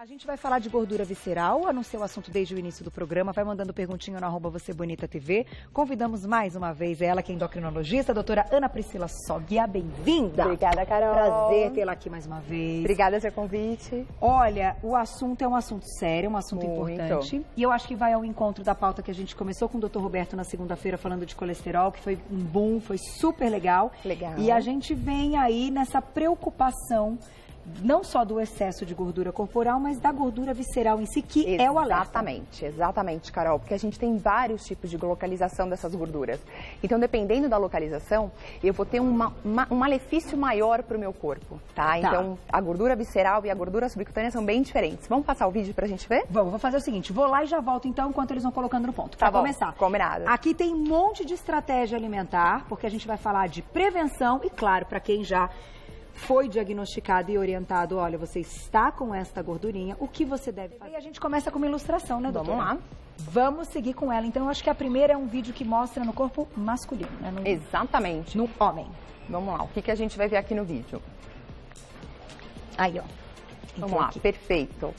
A gente vai falar de gordura visceral, anunciou o assunto desde o início do programa, vai mandando perguntinho no @VocêBonitaTV. Convidamos mais uma vez ela, que é endocrinologista, a doutora Ana Priscila Soguia, bem-vinda. Obrigada, Carol. Prazer tê-la aqui mais uma vez. Obrigada pelo convite. Olha, o assunto é um assunto sério, um assunto Muito importante. E eu acho que vai ao encontro da pauta que a gente começou com o Dr. Roberto na segunda-feira, falando de colesterol, que foi um boom, foi super legal. Legal. E a gente vem aí nessa preocupação, não só do excesso de gordura corporal, mas da gordura visceral em si, que é o alerta. Exatamente, Carol, porque a gente tem vários tipos de localização dessas gorduras. Então, dependendo da localização, eu vou ter um malefício maior para o meu corpo, tá? Então, a gordura visceral e a gordura subcutânea são bem diferentes. Vamos passar o vídeo pra gente ver? Vou fazer o seguinte, vou lá e já volto então, enquanto eles vão colocando no ponto. Pra começar. Combinado. Aqui tem um monte de estratégia alimentar, porque a gente vai falar de prevenção e, claro, para quem já foi diagnosticado e orientado, olha, você está com esta gordurinha, o que você deve fazer? E a gente começa com uma ilustração, né, doutora? Vamos lá. Vamos seguir com ela. Então, eu acho que a primeira é um vídeo que mostra no corpo masculino, né? Exatamente. No homem. Vamos lá, o que a gente vai ver aqui no vídeo? Aí, ó. Vamos lá, perfeito.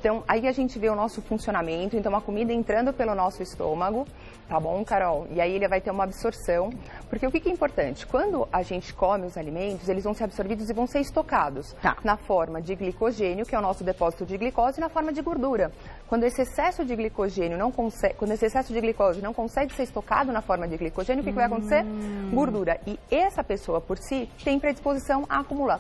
Então, aí a gente vê o nosso funcionamento, então a comida entrando pelo nosso estômago, tá bom, Carol? E aí ele vai ter uma absorção, porque o que é importante? Quando a gente come os alimentos, eles vão ser absorvidos e vão ser estocados na forma de glicogênio, que é o nosso depósito de glicose, e na forma de gordura. Quando esse excesso de glicogênio não consegue, quando esse excesso de glicose não consegue ser estocado na forma de glicogênio, o que vai acontecer? Gordura. E essa pessoa por si tem predisposição a acumular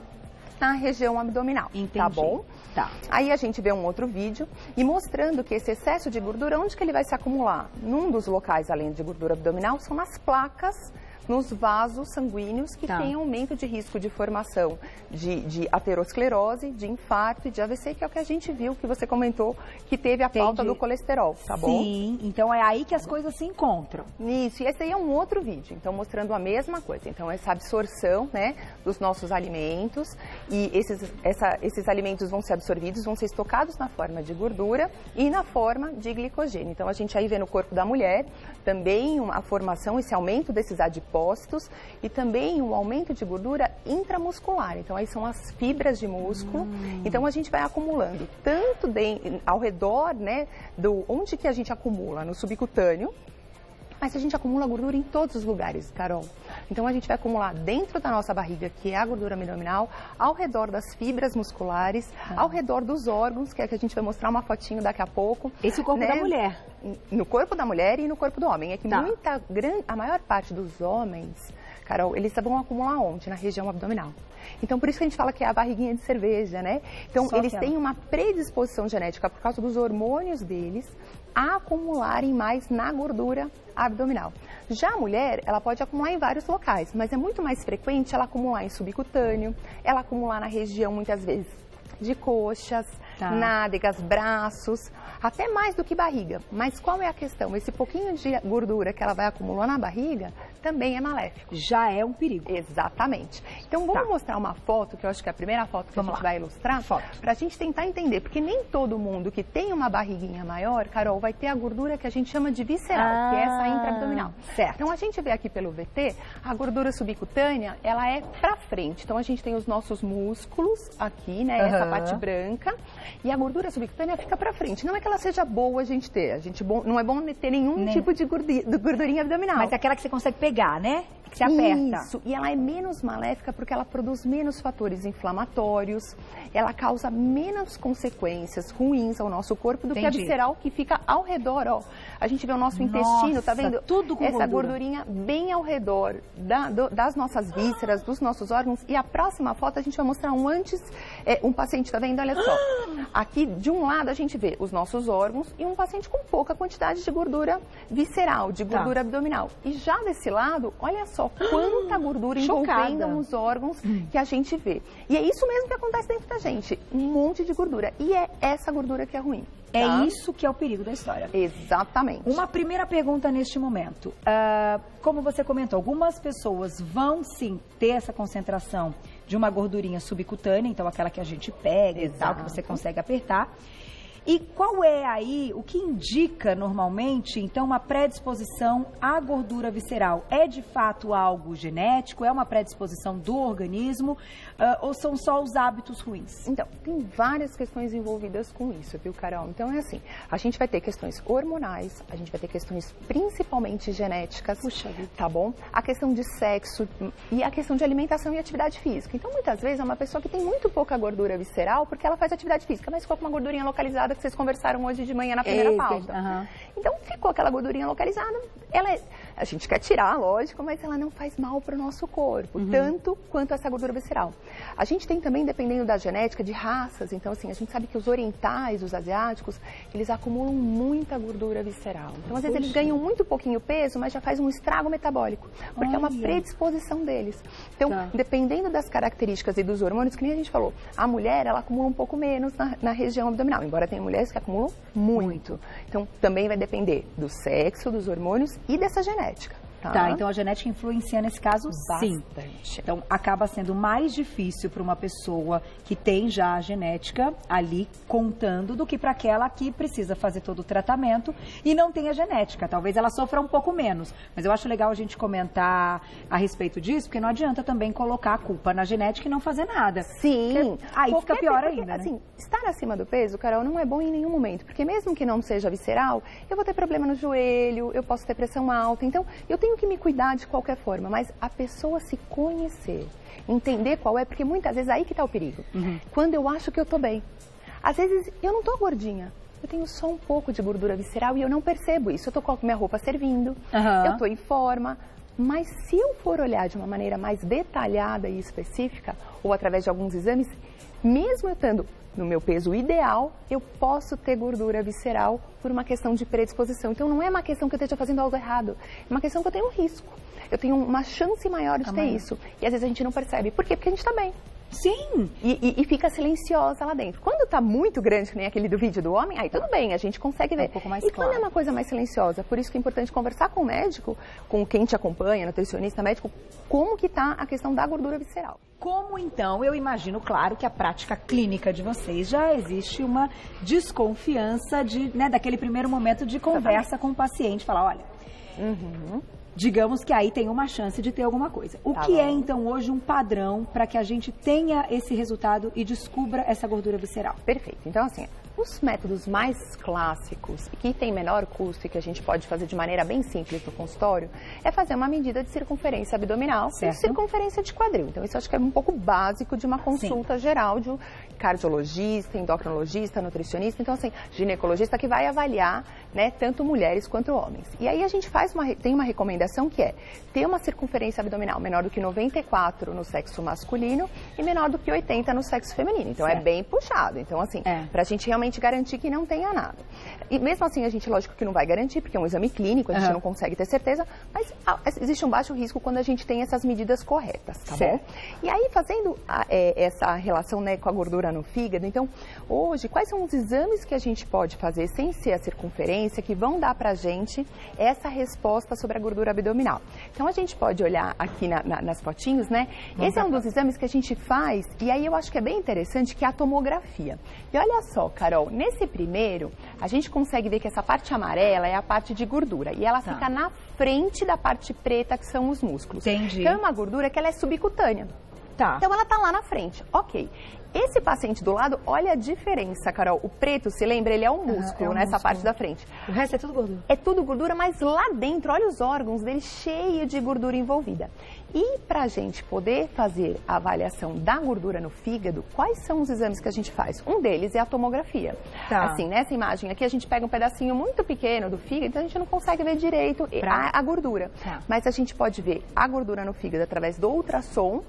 na região abdominal, tá bom? Tá. Aí a gente vê um outro vídeo e mostrando que esse excesso de gordura, onde que ele vai se acumular? Num dos locais, além de gordura abdominal, são nas placas, nos vasos sanguíneos que têm aumento de risco de formação de aterosclerose, de infarto e de AVC, que é o que a gente viu, que você comentou, que teve a falta do colesterol, tá bom? Sim, então é aí que as coisas se encontram. Isso, e esse aí é um outro vídeo, então mostrando a mesma coisa. Então essa absorção, né, dos nossos alimentos, e esses alimentos vão ser absorvidos, vão ser estocados na forma de gordura e na forma de glicogênio. Então a gente aí vê no corpo da mulher também a formação, esse aumento desses adipócitos, e também um aumento de gordura intramuscular. Então, aí são as fibras de músculo. Então, a gente vai acumulando tanto ao redor, né, onde que a gente acumula? No subcutâneo. Mas a gente acumula gordura em todos os lugares, Carol. Então, a gente vai acumular dentro da nossa barriga, que é a gordura abdominal, ao redor das fibras musculares, ao redor dos órgãos, que é que a gente vai mostrar uma fotinho daqui a pouco. Esse é o corpo da mulher. No corpo da mulher e no corpo do homem. É que a maior parte dos homens, Carol, eles vão acumular onde? Na região abdominal. Então, por isso que a gente fala que é a barriguinha de cerveja, né? Então, eles têm uma predisposição genética por causa dos hormônios deles a acumularem mais na gordura abdominal. Já a mulher, ela pode acumular em vários locais, mas é muito mais frequente ela acumular em subcutâneo, ela acumular na região, muitas vezes, de coxas, nádegas, braços, até mais do que barriga. Mas qual é a questão? Esse pouquinho de gordura que ela vai acumulando na barriga também é maléfico. Já é um perigo. Exatamente. Então vamos mostrar uma foto, que eu acho que é a primeira foto que a gente vai ilustrar, para a gente tentar entender, porque nem todo mundo que tem uma barriguinha maior, Carol, vai ter a gordura que a gente chama de visceral, que é essa intraabdominal. Certo. Então a gente vê aqui pelo VT, a gordura subcutânea, ela é pra frente. Então a gente tem os nossos músculos aqui, né, essa parte branca, e a gordura subcutânea fica pra frente. Não é que ela seja boa a gente ter, não é bom ter nenhum tipo de gordurinha abdominal. Mas é aquela que você consegue pegar, né? Que se aperta. Isso, e ela é menos maléfica porque ela produz menos fatores inflamatórios, ela causa menos consequências ruins ao nosso corpo do que a visceral, que fica ao redor, ó. A gente vê o nosso intestino, tá vendo? Tudo com essa gordurinha bem ao redor das nossas vísceras, dos nossos órgãos. E a próxima foto a gente vai mostrar um paciente, tá vendo? Olha só. Aqui, de um lado, a gente vê os nossos órgãos e um paciente com pouca quantidade de gordura visceral, de gordura abdominal. E já desse lado, olha só quanta gordura envolvendo os órgãos que a gente vê. E é isso mesmo que acontece dentro da gente, um monte de gordura. E é essa gordura que é ruim. É isso que é o perigo da história. Exatamente. Uma primeira pergunta neste momento. Como você comentou, algumas pessoas vão sim ter essa concentração de uma gordurinha subcutânea, então aquela que a gente pega e tal, que você consegue apertar. E qual é aí o que indica normalmente, então, uma predisposição à gordura visceral? É de fato algo genético? É uma predisposição do organismo? Ou são só os hábitos ruins? Então, tem várias questões envolvidas com isso, viu, Carol? Então é assim, a gente vai ter questões hormonais, a gente vai ter questões principalmente genéticas, Puxa vida. tá bom? A questão de sexo e a questão de alimentação e atividade física. Então, muitas vezes é uma pessoa que tem muito pouca gordura visceral porque ela faz atividade física, mas ficou com uma gordurinha localizada que vocês conversaram hoje de manhã na primeira pauta. Então, ficou aquela gordurinha localizada, a gente quer tirar, lógico, mas ela não faz mal para o nosso corpo, tanto quanto essa gordura visceral. A gente tem também, dependendo da genética, de raças, então assim, a gente sabe que os orientais, os asiáticos, eles acumulam muita gordura visceral. Então, às vezes, eles ganham muito pouquinho peso, mas já faz um estrago metabólico, porque é uma predisposição deles. Então, dependendo das características e dos hormônios, que nem a gente falou, a mulher, ela acumula um pouco menos na região abdominal, embora tenha mulheres que acumulam muito. Então, também vai depender do sexo, dos hormônios e dessa genética. Tá, então a genética influencia nesse caso, sim. Bastante. Então, acaba sendo mais difícil para uma pessoa que tem já a genética ali contando do que para aquela que precisa fazer todo o tratamento e não tem a genética. Talvez ela sofra um pouco menos. Mas eu acho legal a gente comentar a respeito disso, porque não adianta também colocar a culpa na genética e não fazer nada. Sim. Aí fica pior ainda, né? Assim, estar acima do peso, Carol, não é bom em nenhum momento. Porque mesmo que não seja visceral, eu vou ter problema no joelho, eu posso ter pressão alta. Então, eu tenho que me cuidar de qualquer forma, mas a pessoa se conhecer, entender qual é, porque muitas vezes aí que está o perigo. Quando eu acho que eu estou bem. Às vezes eu não estou gordinha, eu tenho só um pouco de gordura visceral e eu não percebo isso. Eu estou com a minha roupa servindo, eu estou em forma, mas se eu for olhar de uma maneira mais detalhada e específica, ou através de alguns exames, mesmo eu estando no meu peso ideal, eu posso ter gordura visceral por uma questão de predisposição. Então, não é uma questão que eu esteja fazendo algo errado, é uma questão que eu tenho um risco. Eu tenho uma chance maior de ter isso. E às vezes a gente não percebe. Por quê? Porque a gente está bem. Sim. E fica silenciosa lá dentro. Quando está muito grande, que nem aquele do vídeo do homem, aí tudo bem, a gente consegue ver. Um pouco mais e claro. quando é uma coisa mais silenciosa, por isso que é importante conversar com o médico, com quem te acompanha, nutricionista, médico, como que está a questão da gordura visceral. Como então, eu imagino, claro, que a prática clínica de vocês já existe uma desconfiança daquele primeiro momento de conversa com o paciente, falar, olha, digamos que aí tem uma chance de ter alguma coisa. O que é então hoje um padrão para que a gente tenha esse resultado e descubra essa gordura visceral? Perfeito. Então, assim, os métodos mais clássicos e que tem menor custo e que a gente pode fazer de maneira bem simples no consultório é fazer uma medida de circunferência abdominal e circunferência de quadril. Então, isso eu acho que é um pouco básico de uma consulta geral de um cardiologista, endocrinologista, nutricionista, então, assim, ginecologista que vai avaliar, né, tanto mulheres quanto homens. E aí a gente tem uma recomendação que é ter uma circunferência abdominal menor do que 94 no sexo masculino e menor do que 80 no sexo feminino. Então, é bem puxado. Então, assim, pra gente realmente garantir que não tenha nada. E mesmo assim, a gente, lógico que não vai garantir, porque é um exame clínico, a gente não consegue ter certeza, mas existe um baixo risco quando a gente tem essas medidas corretas, tá bom? E aí, fazendo essa relação, né, com a gordura no fígado, então, hoje, quais são os exames que a gente pode fazer sem ser a circunferência, que vão dar pra gente essa resposta sobre a gordura abdominal? Então, a gente pode olhar aqui nas fotinhos, né? Esse é um dos exames que a gente faz, e aí eu acho que é bem interessante, que é a tomografia. E olha só, Carol, nesse primeiro, a gente consegue ver que essa parte amarela é a parte de gordura. E ela fica na frente da parte preta, que são os músculos. Entendi. Então, é uma gordura que ela é subcutânea. Então, ela tá lá na frente. Ok. Esse paciente do lado, olha a diferença, Carol. O preto, se lembra, ele é um músculo, nessa parte da frente. O resto é tudo gordura. É tudo gordura, mas lá dentro, olha os órgãos dele cheio de gordura envolvida. E pra gente poder fazer a avaliação da gordura no fígado, quais são os exames que a gente faz? Um deles é a tomografia. Assim, nessa imagem aqui, a gente pega um pedacinho muito pequeno do fígado, então a gente não consegue ver direito a gordura. Mas a gente pode ver a gordura no fígado através do ultrassom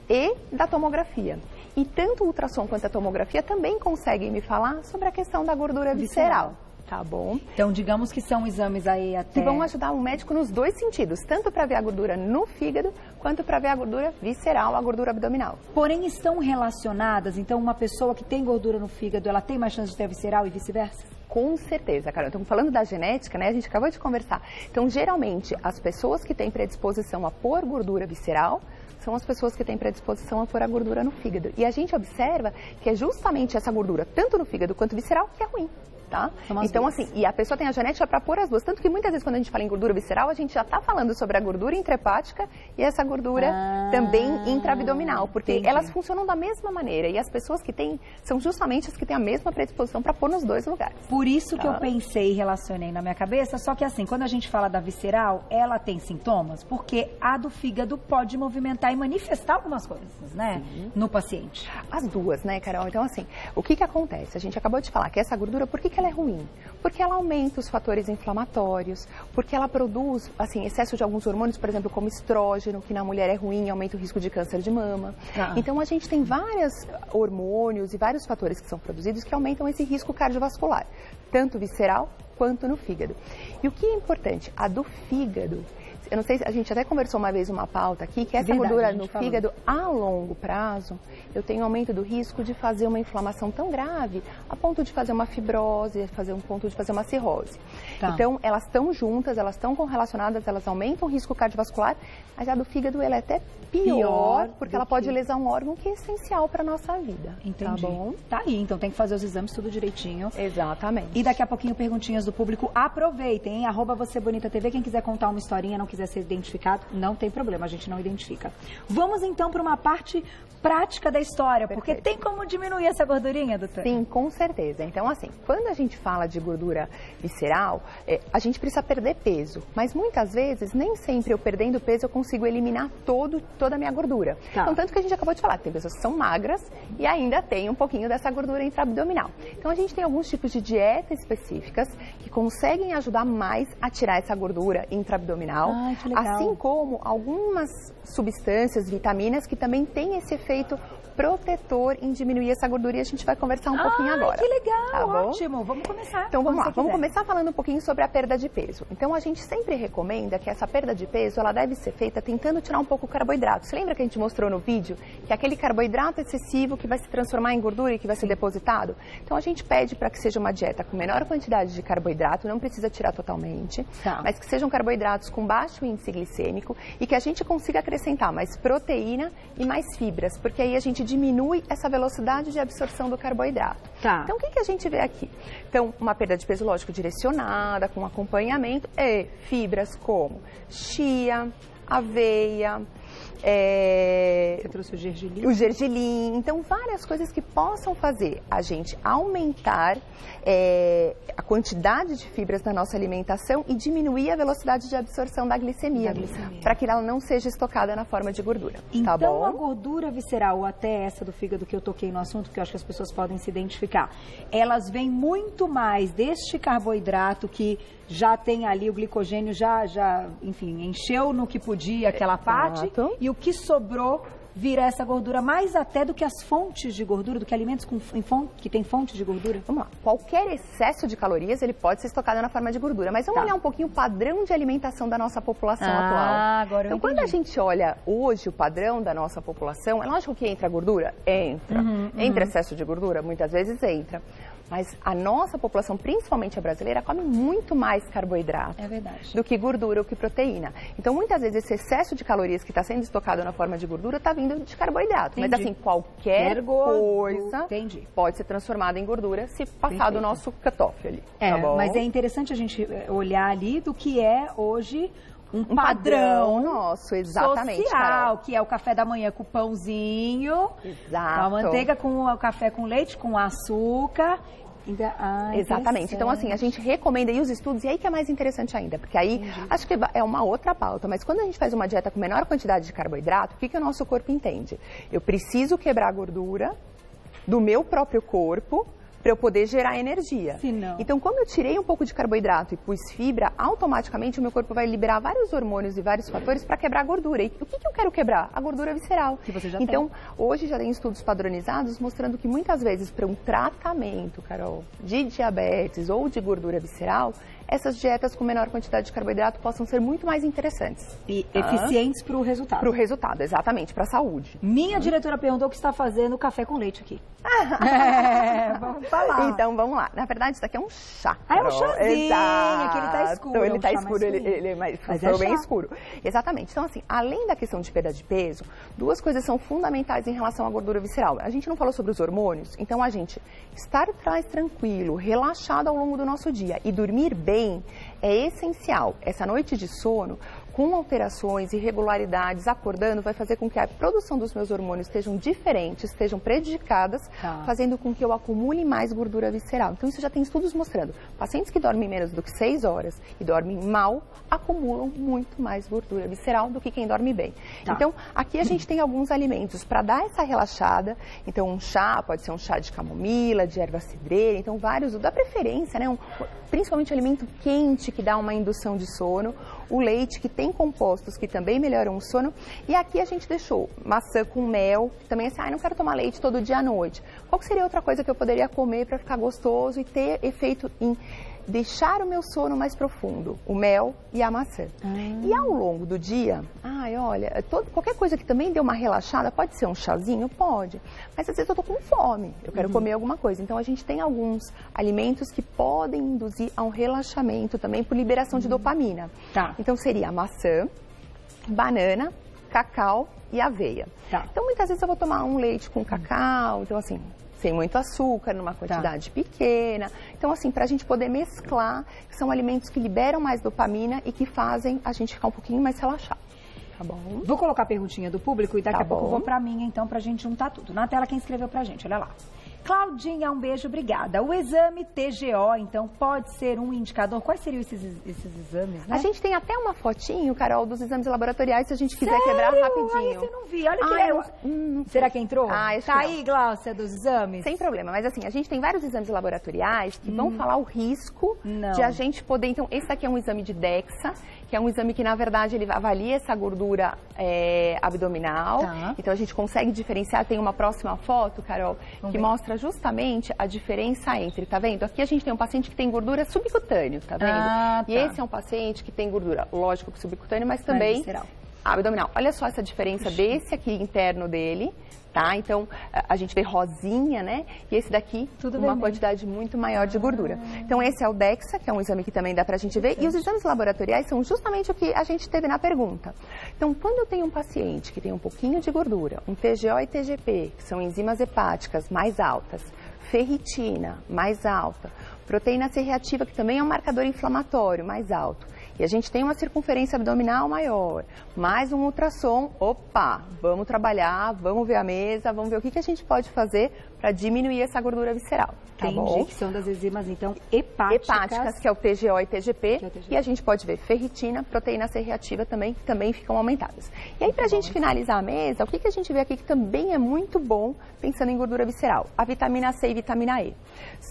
e da tomografia. E tanto o ultrassom quanto a tomografia também conseguem me falar sobre a questão da gordura visceral. Tá bom? Então, digamos que são exames aí até... que vão ajudar o médico nos dois sentidos, tanto para ver a gordura no fígado, quanto para ver a gordura visceral, a gordura abdominal. Porém, estão relacionadas, então uma pessoa que tem gordura no fígado, ela tem mais chance de ter visceral e vice-versa? Com certeza, Carol. Então, falando da genética, né, a gente acabou de conversar. Então, geralmente, as pessoas que têm predisposição a pôr gordura visceral são as pessoas que têm predisposição a pôr a gordura no fígado. E a gente observa que é justamente essa gordura, tanto no fígado quanto visceral, que é ruim. Tá? Então, assim, e a pessoa tem a genética para pôr as duas. Tanto que muitas vezes quando a gente fala em gordura visceral, a gente já está falando sobre a gordura intrahepática e essa gordura também intraabdominal, porque elas funcionam da mesma maneira. E as pessoas que têm, são justamente as que têm a mesma predisposição para pôr nos dois lugares. Por isso que eu pensei e relacionei na minha cabeça, só que assim, quando a gente fala da visceral, ela tem sintomas, porque a do fígado pode movimentar e manifestar algumas coisas, né, no paciente. As duas, né, Carol? Então, assim, o que acontece? A gente acabou de falar que essa gordura, por que ela é ruim? Porque ela aumenta os fatores inflamatórios, porque ela produz, assim, excesso de alguns hormônios, por exemplo, como estrógeno, que na mulher é ruim, aumenta o risco de câncer de mama. Então, a gente tem vários hormônios e vários fatores que são produzidos que aumentam esse risco cardiovascular, tanto visceral quanto no fígado. E o que é importante? A do fígado, eu não sei, a gente até conversou uma vez uma pauta aqui, que essa gordura no fígado, a longo prazo, eu tenho aumento do risco de fazer uma inflamação tão grave, a ponto de fazer uma fibrose, ponto de fazer uma cirrose. Então, elas estão juntas, elas estão correlacionadas, elas aumentam o risco cardiovascular, mas a do fígado, ela é até pior porque ela pode lesar um órgão que é essencial para a nossa vida. Entendi. Tá bom? Tá aí, então tem que fazer os exames tudo direitinho. Exatamente. E daqui a pouquinho, perguntinhas do público. Aproveitem, hein? @VocêBonitaTV. Quem quiser contar uma historinha, não quiser ser identificado, não tem problema, a gente não identifica. Vamos então para uma parte prática da história, porque tem como diminuir essa gordurinha, doutora? Sim, com certeza. Então, assim, quando a gente fala de gordura visceral, a gente precisa perder peso, mas muitas vezes, nem sempre eu perdendo peso eu consigo eliminar toda a minha gordura. Então, tanto que a gente acabou de falar, que tem pessoas que são magras e ainda tem um pouquinho dessa gordura intraabdominal. Então, a gente tem alguns tipos de dieta específicas que conseguem ajudar mais a tirar essa gordura intraabdominal, assim como algumas substâncias, vitaminas que também têm esse efeito protetor em diminuir essa gordura e a gente vai conversar um pouquinho agora. Que legal, tá bom? Ótimo. Vamos começar. Então vamos lá, vamos começar falando um pouquinho sobre a perda de peso. Então a gente sempre recomenda que essa perda de peso, ela deve ser feita tentando tirar um pouco o carboidrato. Você lembra que a gente mostrou no vídeo que é aquele carboidrato excessivo que vai se transformar em gordura e que vai ser depositado? Então a gente pede para que seja uma dieta com menor quantidade de carboidrato, não precisa tirar totalmente, mas que sejam carboidratos com baixo índice glicêmico e que a gente consiga acrescentar mais proteína e mais fibras, porque aí a gente diminui essa velocidade de absorção do carboidrato. Então, o que a gente vê aqui? Então, uma perda de peso, lógico, direcionada, com acompanhamento, e fibras como chia, aveia, você trouxe o gergelim? O gergelim. Então, várias coisas que possam fazer a gente aumentar a quantidade de fibras na nossa alimentação e diminuir a velocidade de absorção da glicemia. Para que ela não seja estocada na forma de gordura. Então, tá bom? a gordura visceral, ou até essa do fígado que eu toquei no assunto, porque eu acho que as pessoas podem se identificar, elas vêm muito mais deste carboidrato que já tem ali o glicogênio, enfim, encheu no que podia aquela parte, e o que sobrou vira essa gordura mais até do que as fontes de gordura, do que alimentos que tem fontes de gordura? Vamos lá. Qualquer excesso de calorias, ele pode ser estocado na forma de gordura. Mas vamos olhar um pouquinho o padrão de alimentação da nossa população atual. Agora eu então, quando a gente olha hoje o padrão da nossa população, é lógico que entra gordura? Entra. Entra excesso de gordura? Muitas vezes entra. Mas a nossa população, principalmente a brasileira, come muito mais carboidrato do que gordura ou que proteína. Então, muitas vezes, esse excesso de calorias que está sendo estocado na forma de gordura está vindo de carboidrato. Mas, assim, qualquer coisa pode ser transformada em gordura se passar do nosso cutoff ali. Tá bom? Mas é interessante a gente olhar ali do que é hoje um padrão nosso, exatamente, social, Carol. que é o café da manhã com pãozinho, exato, a manteiga com o café com leite, com açúcar. Exatamente. Então, assim, a gente recomenda, e os estudos, e aí que é mais interessante ainda, porque aí, acho que é uma outra pauta, mas quando a gente faz uma dieta com menor quantidade de carboidrato, o que o nosso corpo entende? Eu preciso quebrar a gordura do meu próprio corpo para eu poder gerar energia. Então, como eu tirei um pouco de carboidrato e pus fibra, automaticamente o meu corpo vai liberar vários hormônios e vários fatores para quebrar a gordura. E o que eu quero quebrar? A gordura visceral. Que você já tem. Hoje já tem estudos padronizados mostrando que muitas vezes para um tratamento, Carol, de diabetes ou de gordura visceral, essas dietas com menor quantidade de carboidrato possam ser muito mais interessantes. E eficientes para o resultado. Para o resultado, exatamente, para a saúde. Minha diretora perguntou o que está fazendo café com leite aqui. Vamos falar. Então, vamos lá. Na verdade, isso aqui é um chá. É um chazinho, que ele tá escuro. Ele tá escuro, ele é mais bem escuro. Exatamente. Então, assim, além da questão de perda de peso, duas coisas são fundamentais em relação à gordura visceral. A gente não falou sobre os hormônios, então a gente estar mais tranquilo, relaxado ao longo do nosso dia e dormir bem é essencial. Essa noite de sono, com alterações, irregularidades, acordando, vai fazer com que a produção dos meus hormônios estejam diferentes, estejam prejudicadas, fazendo com que eu acumule mais gordura visceral. Então, isso já tem estudos mostrando. Pacientes que dormem menos do que 6 horas e dormem mal, acumulam muito mais gordura visceral do que quem dorme bem. Então, aqui a gente tem alguns alimentos para dar essa relaxada. Então, um chá, pode ser um chá de camomila, de erva cidreira, então vários, da preferência, né? Principalmente alimento quente, que dá uma indução de sono. O leite, que tem compostos que também melhoram o sono. E aqui a gente deixou maçã com mel, que também é assim, não quero tomar leite todo dia à noite. Qual seria outra coisa que eu poderia comer para ficar gostoso e ter efeito em deixar o meu sono mais profundo? O mel e a maçã. E ao longo do dia, qualquer coisa que também dê uma relaxada, pode ser um chazinho? Pode. Mas às vezes eu tô com fome, eu quero comer alguma coisa. Então a gente tem alguns alimentos que podem induzir a um relaxamento também por liberação de dopamina. Então seria a maçã, banana, cacau e aveia. Então muitas vezes eu vou tomar um leite com cacau, então assim, sem muito açúcar, numa quantidade pequena. Então, assim, para a gente poder mesclar, são alimentos que liberam mais dopamina e que fazem a gente ficar um pouquinho mais relaxado. Tá bom? Vou colocar a perguntinha do público e daqui a pouco eu vou pra minha, então, pra gente juntar tudo. Na tela, quem escreveu pra gente, olha lá. Claudinha, um beijo, obrigada. O exame TGO, então, pode ser um indicador. Quais seriam esses exames, né? A gente tem até uma fotinho, Carol, dos exames laboratoriais, se a gente quiser quebrar rapidinho. Esse eu não vi, olha que legal. Será que entrou? Tá aí, Glaucia, dos exames? Sem problema, mas assim, a gente tem vários exames laboratoriais que vão falar o risco de a gente poder... Então, esse daqui é um exame de DEXA, que é um exame que, na verdade, ele avalia essa gordura abdominal. Então, a gente consegue diferenciar. Tem uma próxima foto, Carol, que mostra justamente a diferença entre, tá vendo? Aqui a gente tem um paciente que tem gordura subcutânea, tá vendo? E esse é um paciente que tem gordura, lógico que subcutânea, mas também abdominal. Olha só essa diferença desse aqui interno dele, tá? Então, a gente vê rosinha, né? E esse daqui, uma quantidade muito maior de gordura. Então, esse é o DEXA, que é um exame que também dá pra gente ver. E os exames laboratoriais são justamente o que a gente teve na pergunta. Então, quando eu tenho um paciente que tem um pouquinho de gordura, um TGO e TGP, que são enzimas hepáticas mais altas, ferritina mais alta, proteína C reativa, que também é um marcador inflamatório mais alto, e a gente tem uma circunferência abdominal maior, mais um ultrassom, vamos trabalhar, vamos ver a mesa, vamos ver o que a gente pode fazer para diminuir essa gordura visceral. Tá bom? Que são das enzimas, então, hepáticas. Que é o TGO e TGP, e a gente pode ver ferritina, proteína C reativa também, que também ficam aumentadas. E aí, para a gente finalizar a mesa, o que a gente vê aqui que também é muito bom, pensando em gordura visceral? A vitamina C e vitamina E.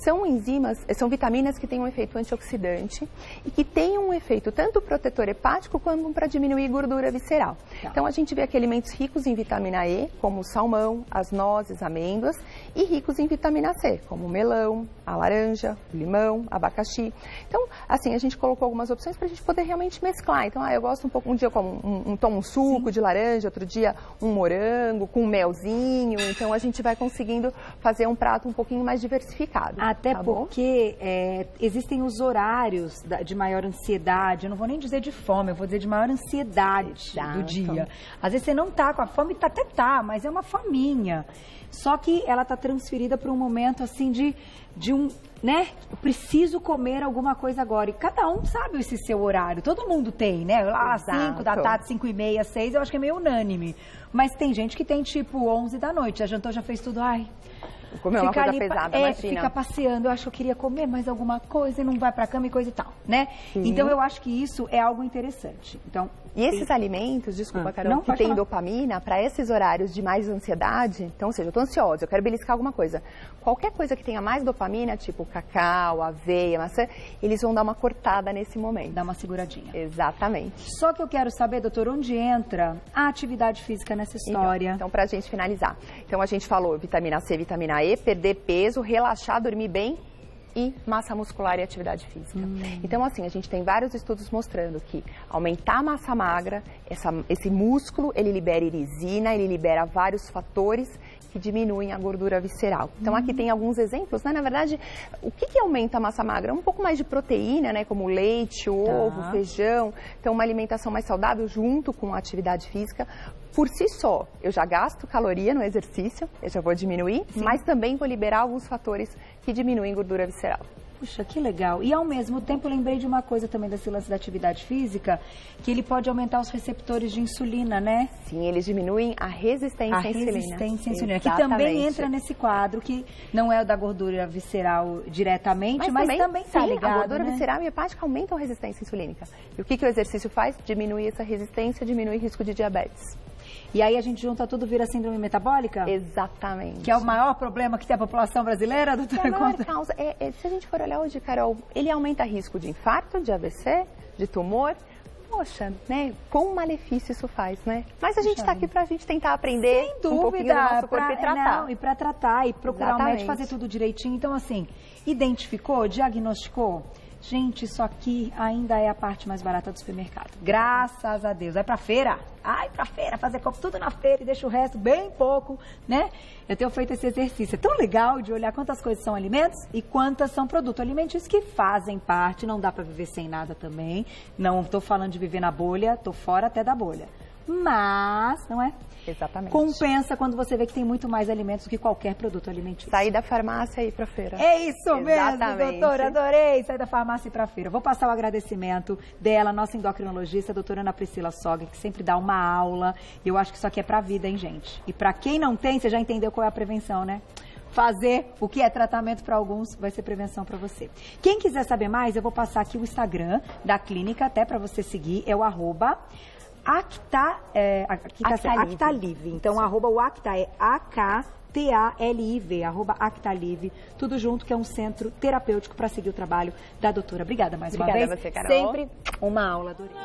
São enzimas, são vitaminas que têm um efeito antioxidante e que têm um efeito tanto protetor hepático quanto para diminuir gordura visceral. Então, a gente vê aqui alimentos ricos em vitamina E, como o salmão, as nozes, amêndoas, e ricos em vitamina C, como o melão, a laranja, o limão, abacaxi. Então, assim, a gente colocou algumas opções para a gente poder realmente mesclar. Então, eu gosto um pouco, um dia eu como tomo um suco de laranja, outro dia um morango com um melzinho. Então, a gente vai conseguindo fazer um prato um pouquinho mais diversificado. Até porque existem os horários de maior ansiedade, eu não vou nem dizer de fome, eu vou dizer de maior ansiedade do dia. Às vezes você não tá com a fome, até tá, mas é uma fominha. Só que ela tá transferida para um momento assim de um, né? Eu preciso comer alguma coisa agora. E cada um sabe esse seu horário. Todo mundo tem, né? Lá, 5 da tarde, 5:30, 6, eu acho que é meio unânime. Mas tem gente que tem tipo 11 da noite. Já jantou, já fez tudo. Comer uma coisa pesada, imagina. Fica passeando, eu acho que eu queria comer mais alguma coisa e não vai pra cama e coisa e tal, né? Então, eu acho que isso é algo interessante. Então, e esses alimentos, desculpa, Carol, que tem dopamina, para esses horários de mais ansiedade, então, ou seja, eu tô ansiosa, eu quero beliscar alguma coisa. Qualquer coisa que tenha mais dopamina, tipo cacau, aveia, maçã, eles vão dar uma cortada nesse momento. Dá uma seguradinha. Exatamente. Só que eu quero saber, doutor, onde entra a atividade física nessa história? Então, pra gente finalizar. Então, a gente falou vitamina C, vitamina E, perder peso, relaxar, dormir bem e massa muscular e atividade física. Então, assim, a gente tem vários estudos mostrando que aumentar a massa magra, esse músculo, ele libera irisina, ele libera vários fatores que diminuem a gordura visceral. Então, aqui tem alguns exemplos, né? Na verdade, o que aumenta a massa magra? Um pouco mais de proteína, né? Como leite, ovo, feijão. Então, uma alimentação mais saudável junto com a atividade física. Por si só, eu já gasto caloria no exercício, eu já vou diminuir, mas também vou liberar alguns fatores que diminuem gordura visceral. Puxa, que legal. E ao mesmo tempo eu lembrei de uma coisa também desse lance da atividade física, que ele pode aumentar os receptores de insulina, né? Sim, eles diminuem a resistência à insulina. Resistência à insulina, que também entra nesse quadro, que não é o da gordura visceral diretamente, mas também está ligado, a gordura né? visceral e hepática aumentam a resistência insulínica. E o que o exercício faz? Diminui essa resistência, diminui o risco de diabetes. E aí a gente junta tudo, vira síndrome metabólica? Exatamente. Que é o maior problema que tem a população brasileira, doutora? A maior causa, se a gente for olhar hoje, Carol, ele aumenta risco de infarto, de AVC, de tumor. Poxa, né? Quão malefício isso faz, né? Mas a gente está aqui para a gente tentar aprender um pouquinho do nosso corpo e tratar. Não, e para tratar e procurar o médico fazer tudo direitinho. Então, assim, identificou, diagnosticou? Gente, isso aqui ainda é a parte mais barata do supermercado. Graças a Deus. Vai pra feira. Ai, pra feira, fazer compra tudo na feira e deixa o resto bem pouco, né? Eu tenho feito esse exercício. É tão legal de olhar quantas coisas são alimentos e quantas são produtos alimentícios que fazem parte. Não dá pra viver sem nada também. Não tô falando de viver na bolha, tô fora até da bolha. Mas, não é? Exatamente. Compensa quando você vê que tem muito mais alimentos do que qualquer produto alimentício. Sair da farmácia e ir pra feira. É isso mesmo, doutora. Adorei sair da farmácia e ir pra feira. Vou passar o agradecimento dela, nossa endocrinologista, a doutora Ana Priscila Soga, que sempre dá uma aula. Eu acho que isso aqui é pra vida, hein, gente? E pra quem não tem, você já entendeu qual é a prevenção, né? Fazer o que é tratamento para alguns vai ser prevenção para você. Quem quiser saber mais, eu vou passar aqui o Instagram da clínica, até para você seguir, é o @Actalive. Então, o Acta é AKTALIV, @Actalive, tudo junto, que é um centro terapêutico para seguir o trabalho da doutora. Obrigada mais uma vez. Obrigada a você, Carol. Sempre uma aula, adorei.